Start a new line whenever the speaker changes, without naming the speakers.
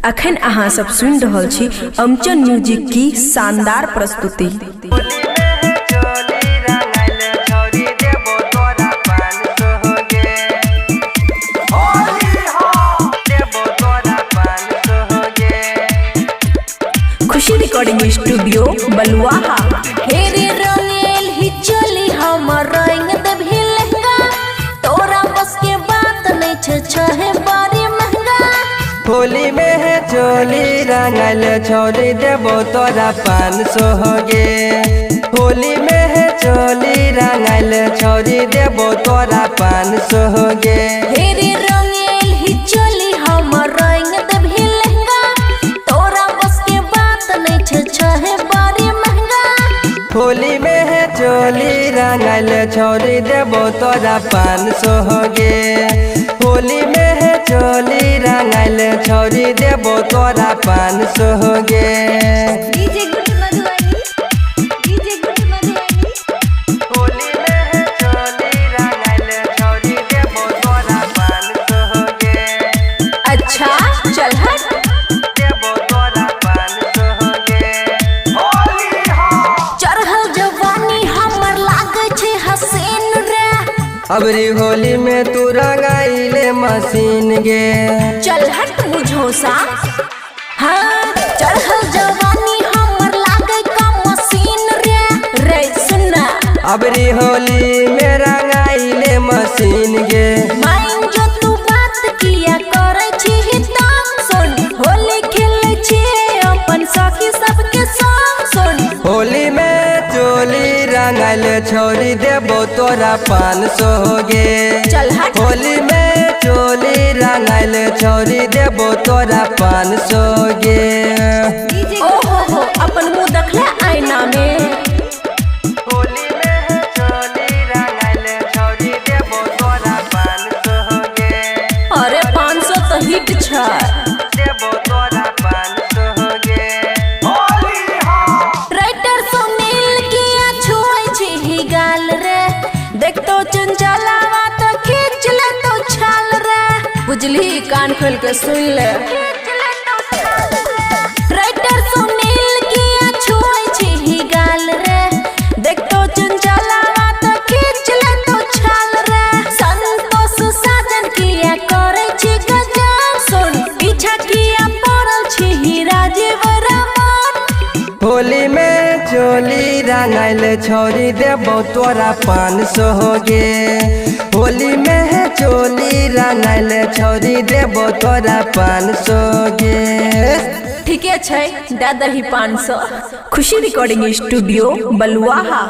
अखन अहाँ सब सुन रहल छी अमचन म्यूजिक की शानदार प्रस्तुति। खुशी रिकॉर्डिंग स्टूडियो बलुआहा।
हेरे रंगेल ही चली हमर रंग देभी लहंगा, तोरा बस के बात नहीं छे बारी महंगा।
होली में है चोली रंगल छोड़ी देबो तोरा 500 हो गे। होली में है चोली रंगल छोड़ी देबो तोरा 500 हो गे।
हेरे रंगेल ही चली हमर रंग देभी लहंगा, तोरा बस के बात नहीं छे बारी महंगा।
होली में है चोली रंगल छोड़ी देबो तोरा 500 हो गे। होली में है चोली रंगल छोड़ी देबो तोरा 500 हो गे।
DJ good Madhubani, DJ good Madhubani.
Holi में है चोली रंगल छोड़ी देबो तोरा 500 हो गे।
अच्छा चल हट।
देबो तोरा 500 हो गे। होली हो
चढ़ल जवानी हमर लागे छे हसीन रे।
अबरी होली में तू रंगाइले मशीन गे।
चल हट मुझोसा। हाँ चढ़ल जवानी हमर लागे का मशीन रे। रे सुनना
अबरी होली में रंगाइले मशीन गे।
माइन जो तू बात किया करे छी ताम सुन। होली खेले छी अपन सखी सबके संग सुन।
होली में चोली रंगल छोड़ी देबो तोरा 500 हो गे।
चल हट।
होली में चोली रंगल छोड़ी देबो तोरा 500 गे।
ओहो हो अपन मुंह देखले आईना में।
होली में है चोली रंगल छोड़ी देबो तोरा 500 हो गे।
अरे 500 तो हिट छै।
देबो तोरा 500 हो गे। होली हो
राइटर सुनील किया छुए छी ही गाल रे। देख तो चंचलावा तो खींच ले तो छाल रे। बुझली कान खोल के सुन ले। राइटर सुनील किया छुए छी ही गाल रे। देख तो चंचलावा तो खींच ले तो छाल रे। संतोष साजन किया करे छी गजब सुन। पीछा किया पड़ल छी ही राजीव रमन।
होली में चोली रंगल छोड़ी देबो तोरा 500 हो गे। होली में है चोली रंगल छोड़ी देबो तोरा 500 गे।
ठीके छै दे दही 500। खुशी रिकॉर्डिंग स्टूडियो बलुआहा।